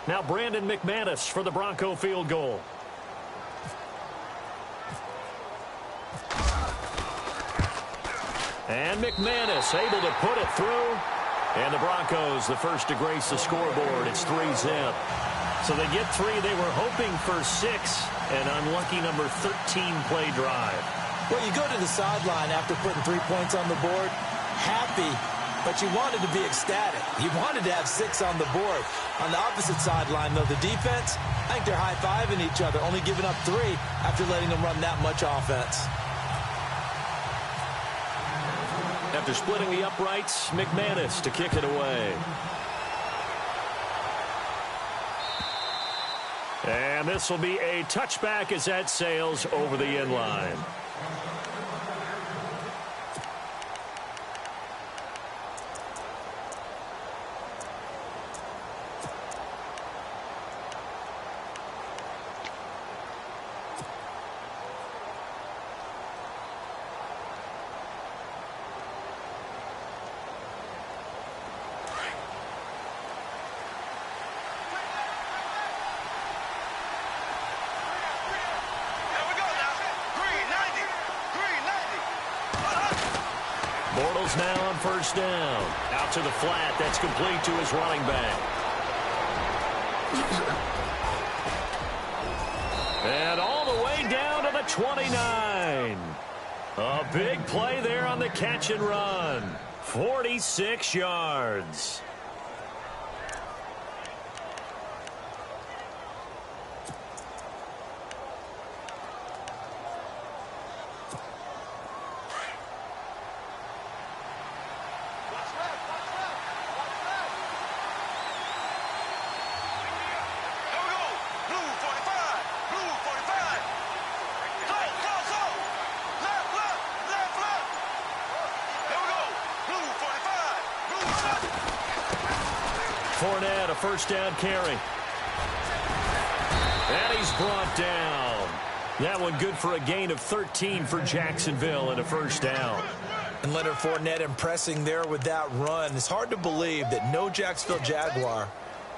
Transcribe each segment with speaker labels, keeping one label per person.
Speaker 1: Now Brandon McManus for the Bronco field goal. And McManus able to put it through. And the Broncos, the first to grace the scoreboard. It's 3-zip. So they get 3. They were hoping for 6. An unlucky number 13 play drive.
Speaker 2: Well, you go to the sideline after putting 3 points on the board, happy, but you wanted to be ecstatic. You wanted to have 6 on the board. On the opposite sideline, though, the defense, I think they're high-fiving each other, only giving up 3 after letting them run that much offense.
Speaker 1: After splitting the uprights, McManus to kick it away. And this will be a touchback as that sails over the end line. Bortles now on first down. Out to the flat. That's complete to his running back. And all the way down to the 29. A big play there on the catch and run. 46 yards. Fournette, a first down carry. And he's brought down. That one good for a gain of 13 for Jacksonville and a first down.
Speaker 2: And Leonard Fournette impressing there with that run. It's hard to believe that no Jacksonville Jaguar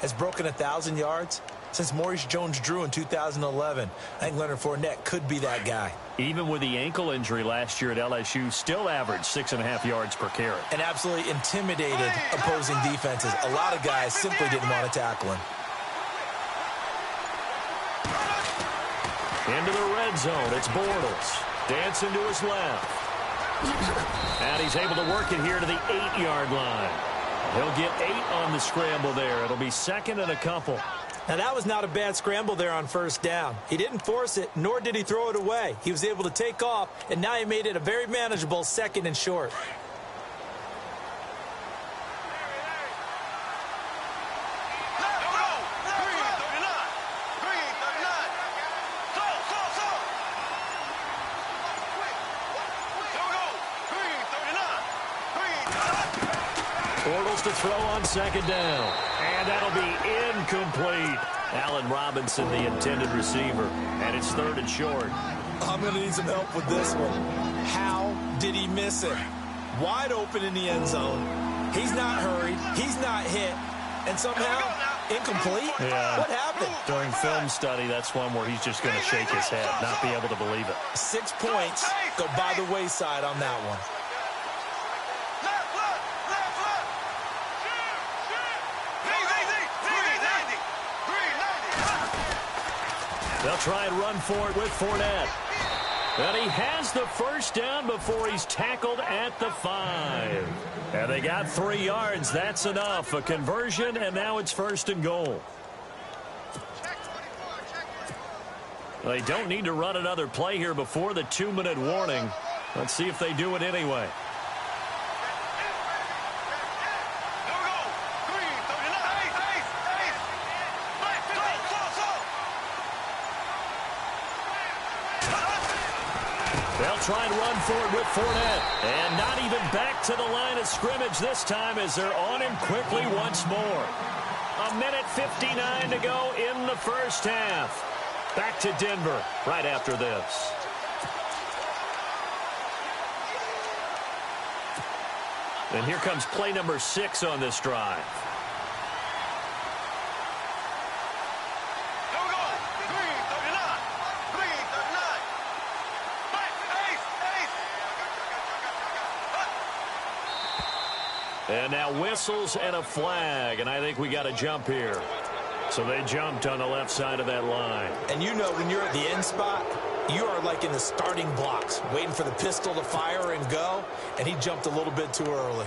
Speaker 2: has broken 1,000 yards since Maurice Jones-Drew in 2011. I think Leonard Fournette could be that guy.
Speaker 1: Even with the ankle injury last year at LSU, still averaged 6.5 yards per carry.
Speaker 2: And absolutely intimidated opposing defenses. A lot of guys simply didn't want to tackle him.
Speaker 1: Into the red zone, it's Bortles. Dancing to his left. And he's able to work it here to the 8-yard line. He'll get 8 on the scramble there. It'll be second and a couple.
Speaker 2: Now, that was not a bad scramble there on first down. He didn't force it, nor did he throw it away. He was able to take off, and now he made it a very manageable second and short.
Speaker 1: Bortles to throw on second down. And that'll be incomplete. Allen Robinson, the intended receiver. And it's third and short.
Speaker 2: I'm going to need some help with this one. How did he miss it? Wide open in the end zone. He's not hurried. He's not hit. And somehow, incomplete?
Speaker 1: Yeah.
Speaker 2: What happened?
Speaker 1: During film study, that's one where he's just going to shake his head, not be able to believe it.
Speaker 2: 6 points go by the wayside on that one.
Speaker 1: They'll try and run for it with Fournette. And he has the first down before he's tackled at the 5. And they got 3 yards. That's enough. A conversion, and now it's first and goal. They don't need to run another play here before the 2-minute warning. Let's see if they do it anyway. They'll try and run for it with Fournette. And not even back to the line of scrimmage this time as they're on him quickly once more. 1:59 to go in the first half. Back to Denver right after this. And here comes play number 6 on this drive. And now whistles and a flag, and I think we got a jump here. So they jumped on the left side of that line.
Speaker 2: And you know when you're at the end spot, you are like in the starting blocks, waiting for the pistol to fire and go, and he jumped a little bit too early.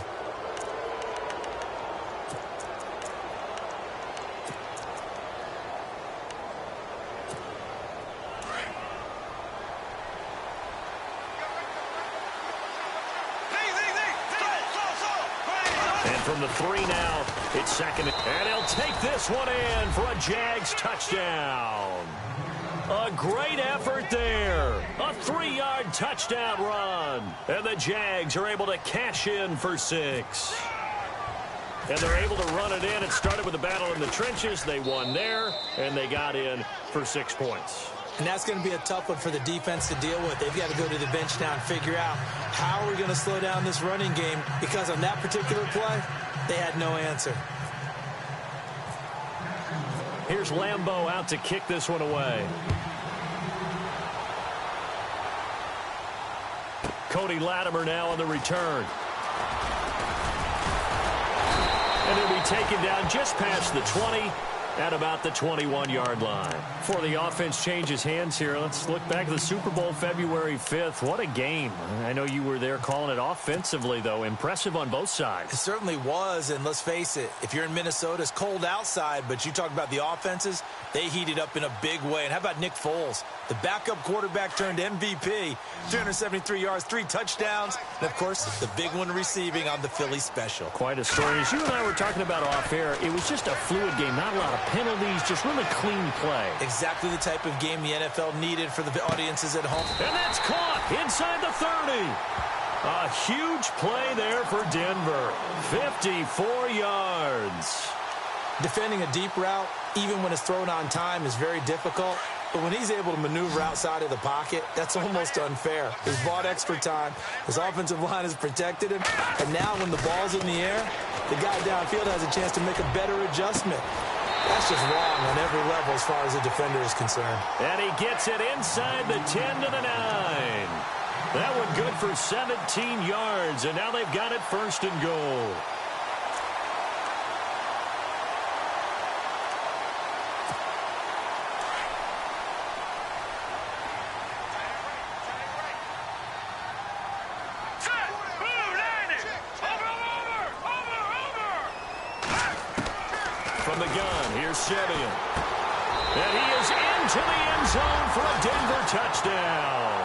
Speaker 1: From the 3 now, it's second. And he'll take this one in for a Jags touchdown. A great effort there. A 3-yard touchdown run. And the Jags are able to cash in for 6. And they're able to run it in. It started with a battle in the trenches. They won there, and they got in for 6 points.
Speaker 2: And that's going to be a tough one for the defense to deal with. They've got to go to the bench now and figure out how are we going to slow down this running game, because on that particular play, they had no answer.
Speaker 1: Here's Lambeau out to kick this one away. Cody Latimer now on the return. And he'll be taken down just past the 20. At about the 21-yard line. Before the offense changes hands here, let's look back at the Super Bowl February 5th. What a game. I know you were there calling it offensively, though. Impressive on both sides.
Speaker 2: It certainly was, and let's face it, if you're in Minnesota, it's cold outside, but you talk about the offenses, they heated up in a big way. And how about Nick Foles? The backup quarterback turned MVP, 373 yards, 3 touchdowns, and, of course, the big one receiving on the Philly special.
Speaker 1: Quite a story. As you and I were talking about off air, it was just a fluid game, not a lot of penalties, just really clean play.
Speaker 2: Exactly the type of game the NFL needed for the audiences at home.
Speaker 1: And that's caught inside the 30. A huge play there for Denver. 54 yards.
Speaker 2: Defending a deep route, even when it's thrown on time, is very difficult. But when he's able to maneuver outside of the pocket, that's almost unfair. He's bought extra time. His offensive line has protected him. And now when the ball's in the air, the guy downfield has a chance to make a better adjustment. That's just wrong on every level as far as the defender is concerned.
Speaker 1: And he gets it inside the 10 to the 9. That one good for 17 yards, and now they've got it 1st and goal. From the gun, here's Simeon. And he is into the end zone for a Denver touchdown.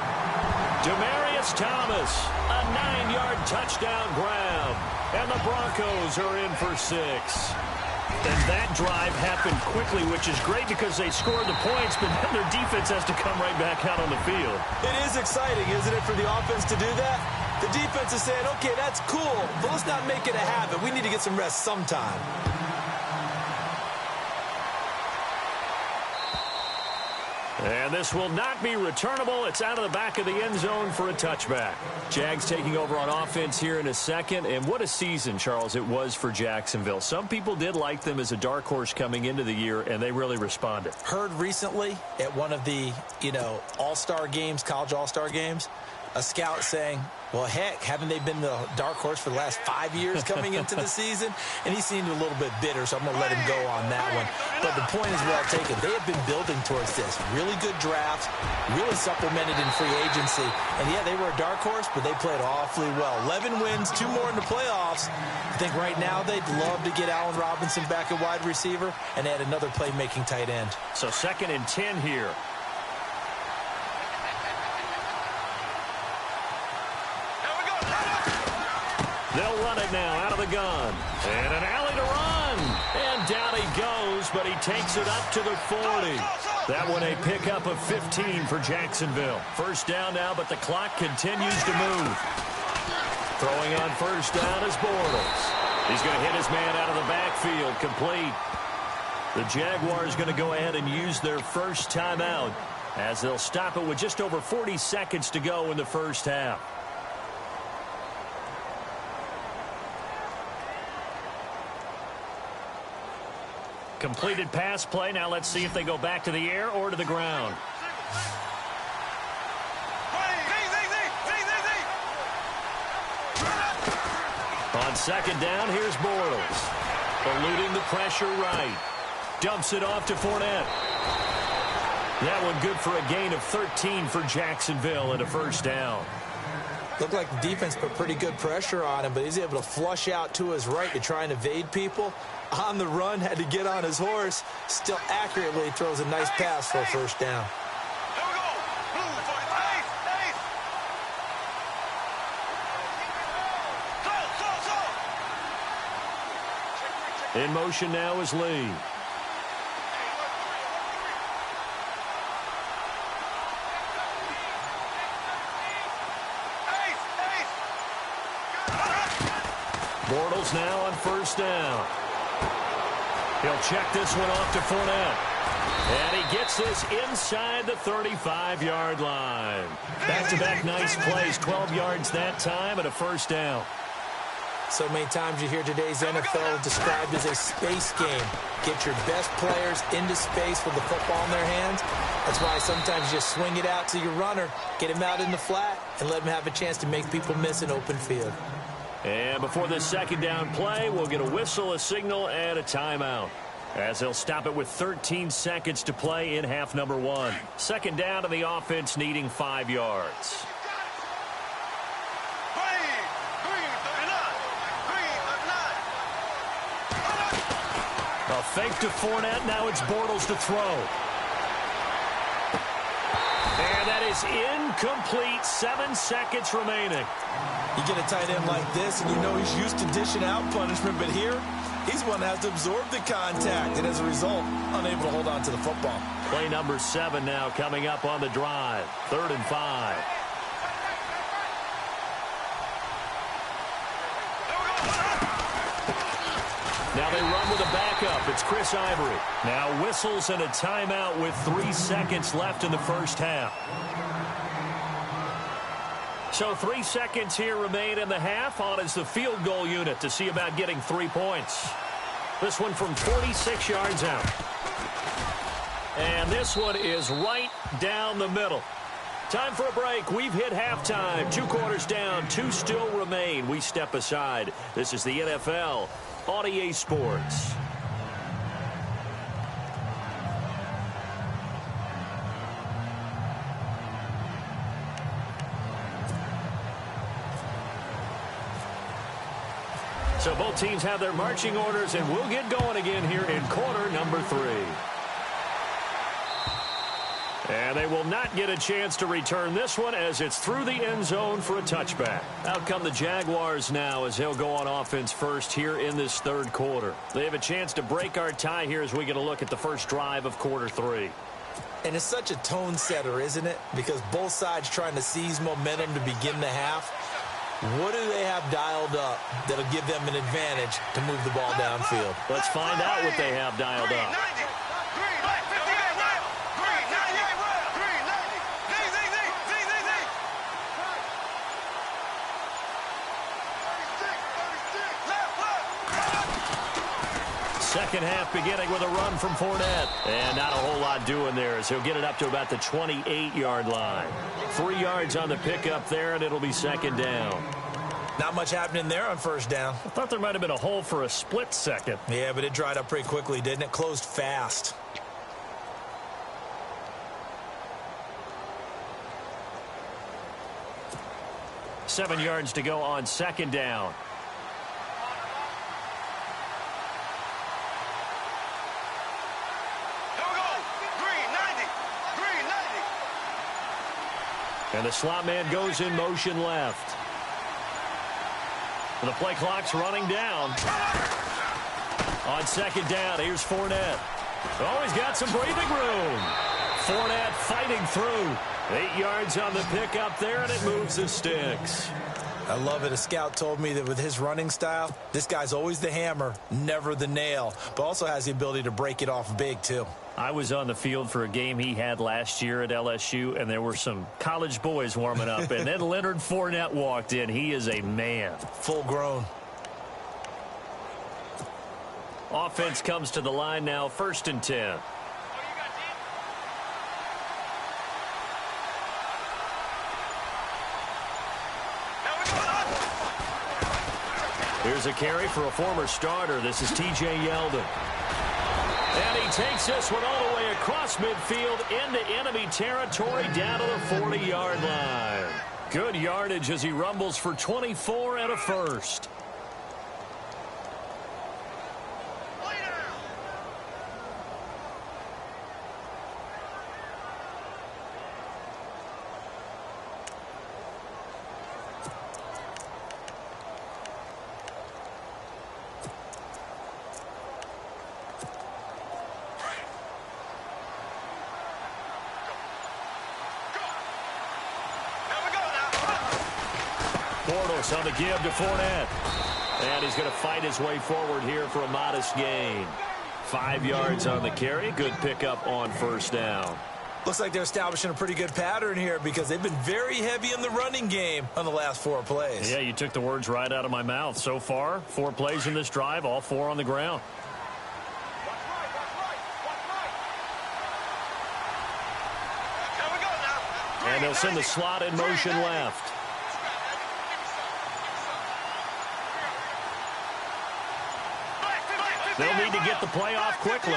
Speaker 1: Demaryius Thomas, a 9-yard touchdown grab. And the Broncos are in for 6. And that drive happened quickly, which is great because they scored the points, but then their defense has to come right back out on the field.
Speaker 2: It is exciting, isn't it, for the offense to do that? The defense is saying, okay, that's cool, but let's not make it a habit. We need to get some rest sometime.
Speaker 1: And this will not be returnable. It's out of the back of the end zone for a touchback. Jags taking over on offense here in a second. And what a season, Charles, it was for Jacksonville. Some people did like them as a dark horse coming into the year, and they really responded.
Speaker 2: Heard recently at one of the, all-star games, college all-star games, a scout saying, well, heck, haven't they been the dark horse for the last 5 years coming into the season? And he seemed a little bit bitter, so I'm going to let him go on that one. But the point is well taken. They have been building towards this. Really good drafts, really supplemented in free agency. And, yeah, they were a dark horse, but they played awfully well. 11 wins, 2 more in the playoffs. I think right now they'd love to get Allen Robinson back at wide receiver and add another playmaking tight end.
Speaker 1: So 2nd and 10 here. They'll run it now out of the gun. And an alley to run. And down he goes, but he takes it up to the 40. That one a pickup of 15 for Jacksonville. 1st down now, but the clock continues to move. Throwing on 1st down is Bortles. He's going to hit his man out of the backfield, complete. The Jaguars going to go ahead and use their first timeout as they'll stop it with just over 40 seconds to go in the first half. Completed pass play. Now let's see if they go back to the air or to the ground. On Second down, here's Bortles. Eluding the pressure right. Dumps it off to Fournette. That one good for a gain of 13 for Jacksonville and a first down.
Speaker 2: Looked like the defense put pretty good pressure on him, but he's able to flush out to his right to try and evade people. On the run, had to get on his horse. Still accurately throws a nice pass for a first down.
Speaker 1: In motion now is Lee. Bortles now on first down. He'll check this one off to Fournette. And he gets this inside the 35-yard line. Back-to-back nice plays, 12 yards that time and a first down.
Speaker 2: So many times you hear today's NFL described as a space game. Get your best players into space with the football in their hands. That's why sometimes you just swing it out to your runner, get him out in the flat, and let him have a chance to make people miss an open field.
Speaker 1: And before this second down play, we'll get a whistle, a signal, and a timeout, as they'll stop it with 13 seconds to play in half number one. Second down to the offense needing 5 yards. A fake to Fournette. Now it's Bortles to throw. And that is incomplete. 7 seconds remaining.
Speaker 2: You get a tight end like this, and you know he's used to dishing out punishment, but here, he's one that has to absorb the contact, and as a result, unable to hold on to the football.
Speaker 1: Play number 7 now coming up on the drive. 3rd and 5. Now they run with a backup. It's Chris Ivory. Now whistles and a timeout with 3 seconds left in the first half. So 3 seconds here remain in the half. On is the field goal unit to see about getting 3 points. This one from 46 yards out. And this one is right down the middle. Time for a break. We've hit halftime. 2 quarters down. 2 still remain. We step aside. This is the NFL on EA Sports. So both teams have their marching orders, and we'll get going again here in quarter number 3. And they will not get a chance to return this one as it's through the end zone for a touchback. Out come the Jaguars now as they'll go on offense first here in this 3rd quarter. They have a chance to break our tie here as we get a look at the first drive of quarter 3.
Speaker 2: And it's such a tone setter, isn't it? Because both sides trying to seize momentum to begin the half. What do they have dialed up that'll give them an advantage to move the ball downfield?
Speaker 1: Let's find out what they have dialed up. Second half beginning with a run from Fournette. And not a whole lot doing there as he'll get it up to about the 28-yard line. 3 yards on the pickup there, and it'll be second down.
Speaker 2: Not much happening there on first down.
Speaker 1: I thought there might have been a hole for a split second.
Speaker 2: Yeah, but it dried up pretty quickly, didn't it? Closed fast.
Speaker 1: Seven yards to go on second down. And the slot man goes in motion left. The play clock's running down. On second down, here's Fournette. Oh, he's got some breathing room. Fournette fighting through. 8 yards on the pickup there, and it moves the sticks.
Speaker 2: I love it. A scout told me that with his running style, this guy's always the hammer, never the nail, but also has the ability to break it off big, too.
Speaker 1: I was on the field for a game he had last year at LSU, and there were some college boys warming up, and then Leonard Fournette walked in. He is a man.
Speaker 2: Full grown.
Speaker 1: Offense comes to the line now, 1st and 10. Here's a carry for a former starter. This is T.J. Yeldon. And he takes this one all the way across midfield into enemy territory down to the 40-yard line. Good yardage as he rumbles for 24 and a first. On the give to Fournette. And he's going to fight his way forward here for a modest gain. 5 yards on the carry. Good pickup on first down.
Speaker 2: Looks like they're establishing a pretty good pattern here because they've been very heavy in the running game on the last 4 plays.
Speaker 1: Yeah, you took the words right out of my mouth. So far, 4 plays in this drive, all 4 on the ground. And they'll send the slot in motion left. They'll need to get the play off quickly.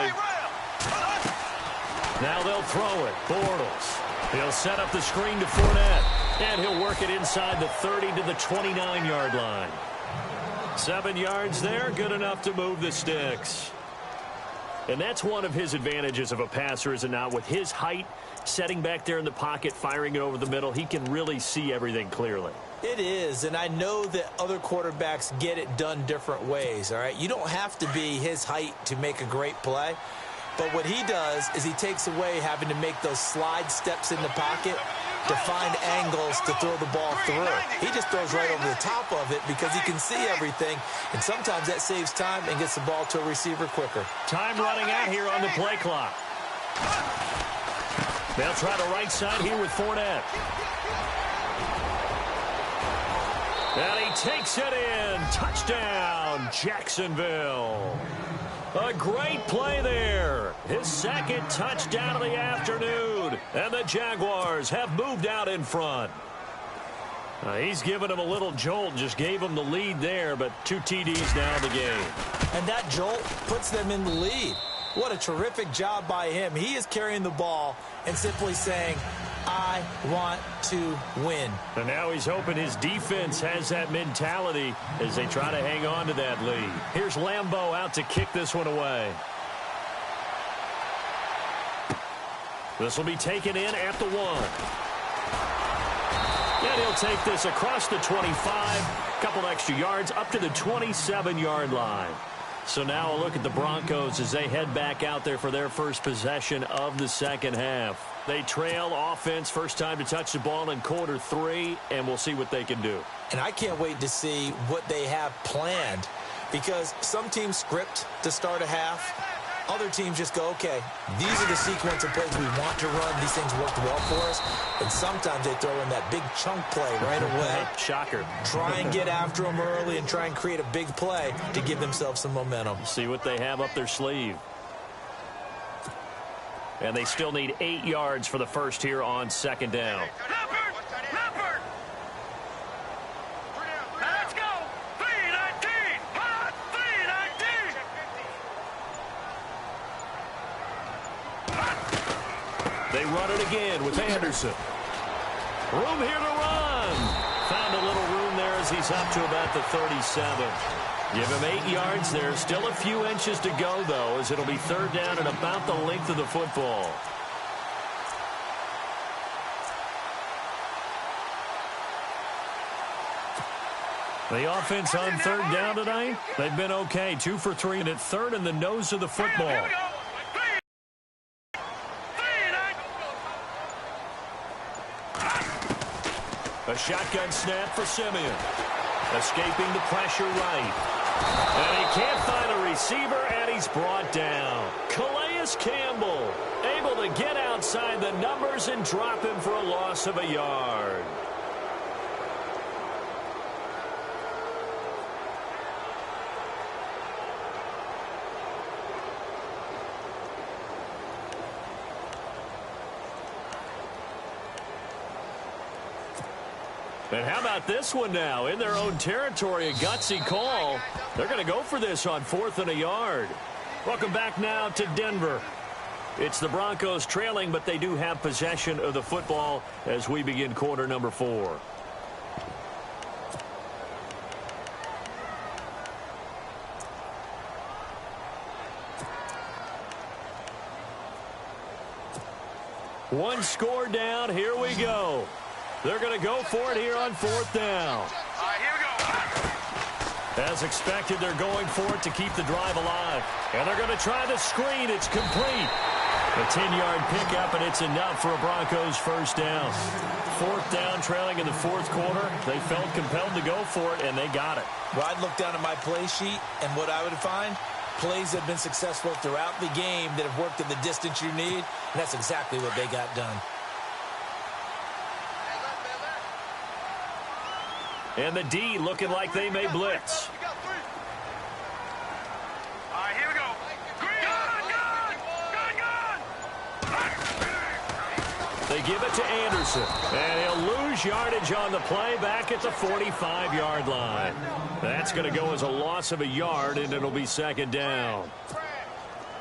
Speaker 1: Now they'll throw it. Bortles. He'll set up the screen to Fournette. And he'll work it inside the 30 to the 29-yard line. 7 yards there, good enough to move the sticks. And that's one of his advantages of a passer, is it not? With his height, setting back there in the pocket, firing it over the middle, he can really see everything clearly.
Speaker 2: It is, and I know that other quarterbacks get it done different ways, all right? You don't have to be his height to make a great play, but what he does is he takes away having to make those slide steps in the pocket to find angles to throw the ball through. He just throws right over the top of it because he can see everything, and sometimes that saves time and gets the ball to a receiver quicker.
Speaker 1: Time running out here on the play clock. They'll try the right side here with Fournette. And he takes it in. Touchdown, Jacksonville. A great play there. His second touchdown of the afternoon. And the Jaguars have moved out in front. He's given him a little jolt. Just gave him the lead there, but 2 TDs now in the game.
Speaker 2: And that jolt puts them in the lead. What a terrific job by him. He is carrying the ball and simply saying, I want to win.
Speaker 1: And now he's hoping his defense has that mentality as they try to hang on to that lead. Here's Lambeau out to kick this one away. This will be taken in at the 1. And he'll take this across the 25. A couple extra yards up to the 27-yard line. So now a look at the Broncos as they head back out there for their first possession of the second half. They trail offense, first time to touch the ball in quarter 3, and we'll see what they can do.
Speaker 2: And I can't wait to see what they have planned, because some teams script to start a half. Other teams just go, okay, these are the sequence of plays we want to run. These things worked well for us. And sometimes they throw in that big chunk play right away.
Speaker 1: Shocker.
Speaker 2: Try and get after them early and try and create a big play to give themselves some momentum.
Speaker 1: See what they have up their sleeve. And they still need 8 yards for the first here on second down.
Speaker 3: Let's go. 319. Hot 319.
Speaker 1: They run it again with Anderson. Room here to run. Found a little room there as he's up to about the 37. Give him 8 yards there. Still a few inches to go, though, as it'll be third down and about the length of the football. The offense on third down tonight, they've been okay. 2 for 3, and at third in the nose of the football. A shotgun snap for Simeon. Escaping the pressure right. And he can't find a receiver, and he's brought down. Calais Campbell able to get outside the numbers and drop him for a loss of a yard. And how about this one now? In their own territory, a gutsy call. They're going to go for this on 4th and a yard. Welcome back now to Denver. It's the Broncos trailing, but they do have possession of the football as we begin quarter number 4. One score down. Here we go. They're going to go for it here on 4th down.
Speaker 3: Here we go.
Speaker 1: As expected, they're going for it to keep the drive alive. And they're going to try the screen. It's complete. A 10-yard pickup, and it's enough for a Broncos first down. 4th down, trailing in the 4th quarter. They felt compelled to go for it, and they got it.
Speaker 2: Well, I'd look down at my play sheet, and what I would find, plays that have been successful throughout the game that have worked at the distance you need, and that's exactly what they got done.
Speaker 1: And the D looking like they may blitz.
Speaker 3: Here we go.
Speaker 1: They give it to Anderson, and he'll lose yardage on the play back at the 45-yard line. That's going to go as a loss of a yard, and it'll be 2nd down.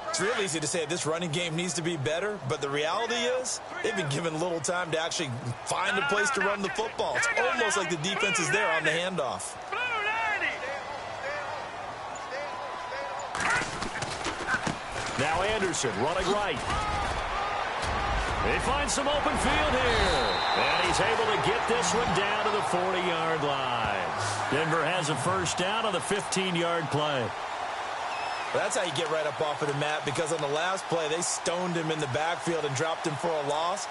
Speaker 2: It's real easy to say this running game needs to be better, but the reality is they've been given little time to actually find a place to run the football. It's almost like the defense is there on the handoff.
Speaker 1: Now Anderson running right. They find some open field here. And he's able to get this one down to the 40-yard line. Denver has a first down on the 15-yard play.
Speaker 2: That's how you get right up off of the mat, because on the last play, they stoned him in the backfield and dropped him for a loss.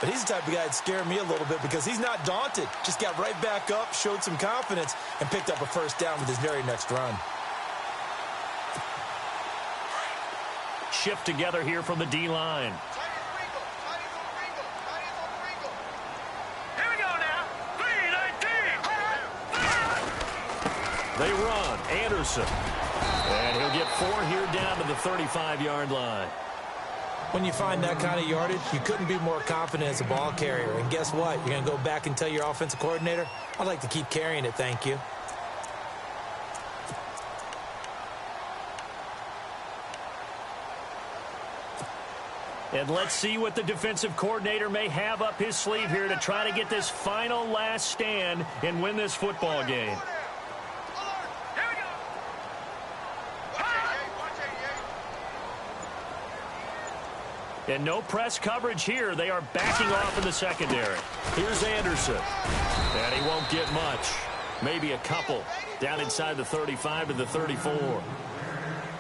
Speaker 2: But he's the type of guy that scared me a little bit because he's not daunted. Just got right back up, showed some confidence, and picked up a first down with his very next run.
Speaker 1: Shift together here from the D-line.
Speaker 3: Here we go now. 3-19.
Speaker 1: They run. Anderson. And he'll get 4 here down to the 35-yard line.
Speaker 2: When you find that kind of yardage, you couldn't be more confident as a ball carrier. And guess what? You're going to go back and tell your offensive coordinator, I'd like to keep carrying it, thank you.
Speaker 1: And let's see what the defensive coordinator may have up his sleeve here to try to get this final last stand and win this football game. And no press coverage here. They are backing off in the secondary. Here's Anderson. And he won't get much. Maybe a couple. Down inside the 35 to the 34.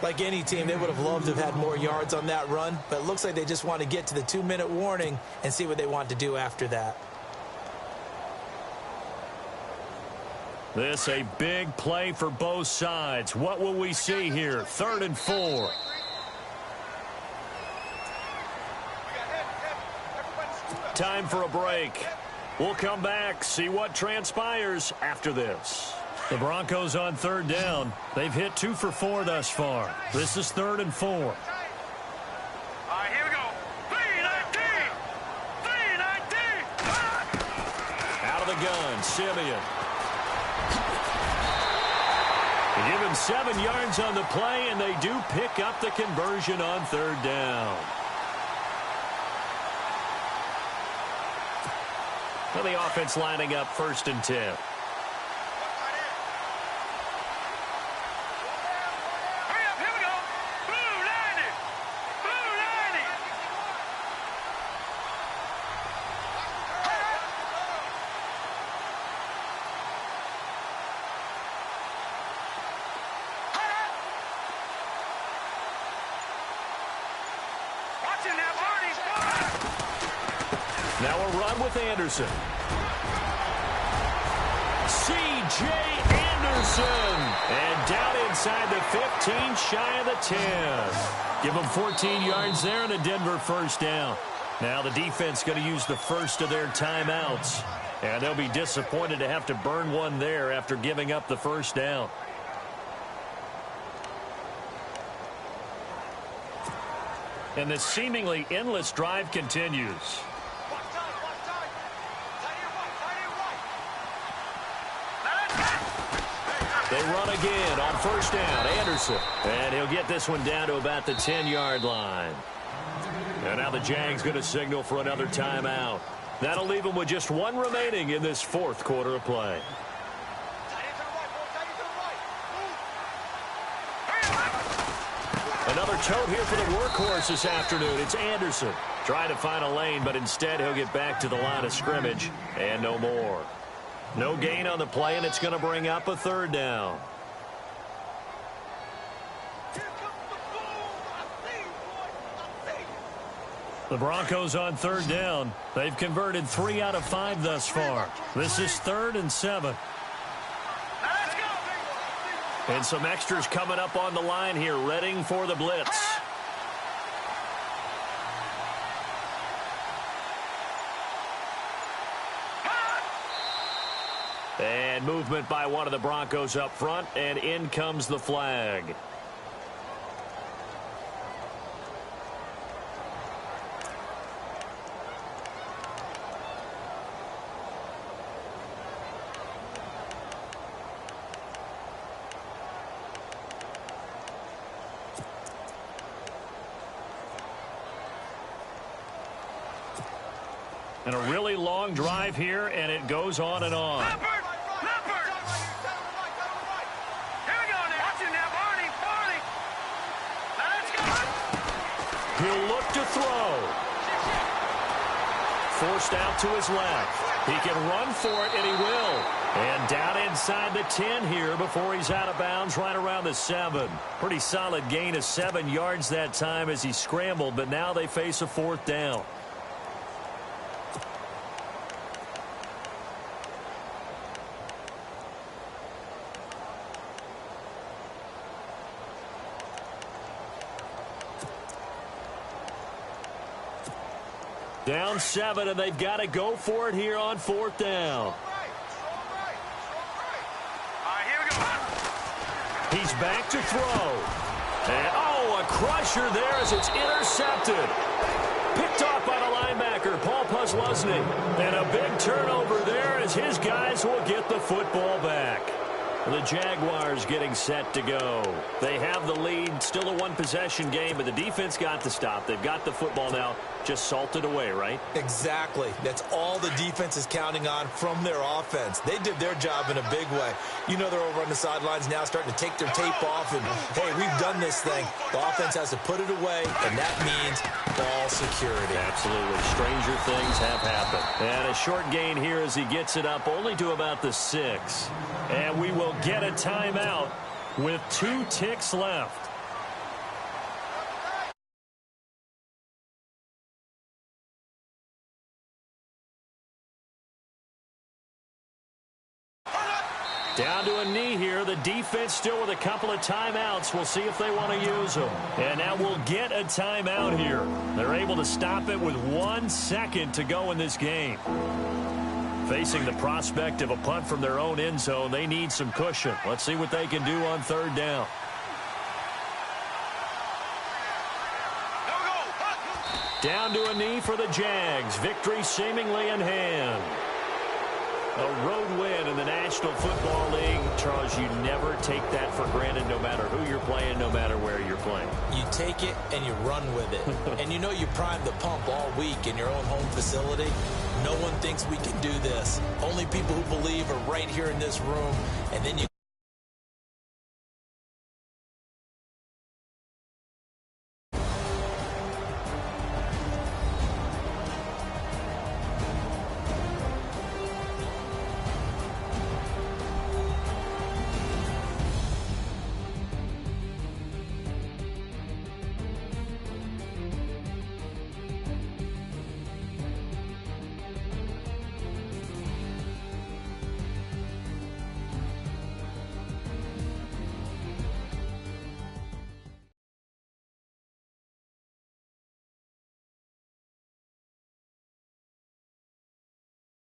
Speaker 2: Like any team, they would have loved to have had more yards on that run, but it looks like they just want to get to the 2-minute warning and see what they want to do after that.
Speaker 1: This a big play for both sides. What will we see here? 3rd and 4. Time for a break. We'll come back, see what transpires after this. The Broncos on 3rd down. They've hit 2 for 4 thus far. This is 3rd and 4.
Speaker 3: Here we go. 3-19. 3-19.
Speaker 1: Out of the gun, Simeon. They give him 7 yards on the play, and they do pick up the conversion on 3rd down. Well, the offense lining up 1st and 10. Now a run with Anderson. C.J. Anderson. And down inside the 15, shy of the 10. Give them 14 yards there and a Denver first down. Now the defense going to use the first of their timeouts. And they'll be disappointed to have to burn one there after giving up the first down. And the seemingly endless drive continues. They run again on first down. Anderson. And he'll get this one down to about the 10-yard line. And now the Jags going to signal for another timeout. That'll leave them with just one remaining in this fourth quarter of play. Another tote here for the workhorse this afternoon. It's Anderson trying to find a lane, but instead he'll get back to the line of scrimmage and no more. No gain on the play, and it's going to bring up a third down. The Broncos on third down. They've converted 3 out of 5 thus far. This is 3rd and 7. And some extras coming up on the line here, readying for the blitz. And movement by one of the Broncos up front, and in comes the flag. And a really long drive here, and it goes on and on.
Speaker 3: Leopard! Leopard! Here we go now. Watch it now, Barney. Barney. Let's go.
Speaker 1: He'll look to throw. Forced out to his left. He can run for it, and he will. And down inside the 10 here before he's out of bounds, right around the 7. Pretty solid gain of 7 yards that time as he scrambled, but now they face a 4th down. Down 7, and they've got to go for it here on 4th down.
Speaker 3: All right, here we go.
Speaker 1: He's back to throw. And, oh, a crusher there as it's intercepted. Picked off by the linebacker, Paul Puslesny. And a big turnover there as his guys will get the football back. The Jaguars getting set to go. They have the lead, still a one-possession game, but the defense got the stop. They've got the football now, just salted away, right?
Speaker 2: Exactly. That's all the defense is counting on from their offense. They did their job in a big way. You know they're over on the sidelines now starting to take their tape off, and, hey, we've done this thing. The offense has to put it away, and that means ball security.
Speaker 1: Absolutely. Stranger things have happened. And a short gain here as he gets it up only to about the 6. And we will get a timeout with 2 ticks left. Down to a knee here. The defense still with a couple of timeouts. We'll see if they want to use them. And now we'll get a timeout here. They're able to stop it with 1 second to go in this game. Facing the prospect of a punt from their own end zone, they need some cushion. Let's see what they can do on 3rd down. Down to a knee for the Jags. Victory seemingly in hand. A road win in the National Football League. Charles, you never take that for granted no matter who you're playing, no matter where you're playing.
Speaker 2: You take it and you run with it. And you know you primed the pump all week in your own home facility. No one thinks we can do this. Only people who believe are right here in this room. And then you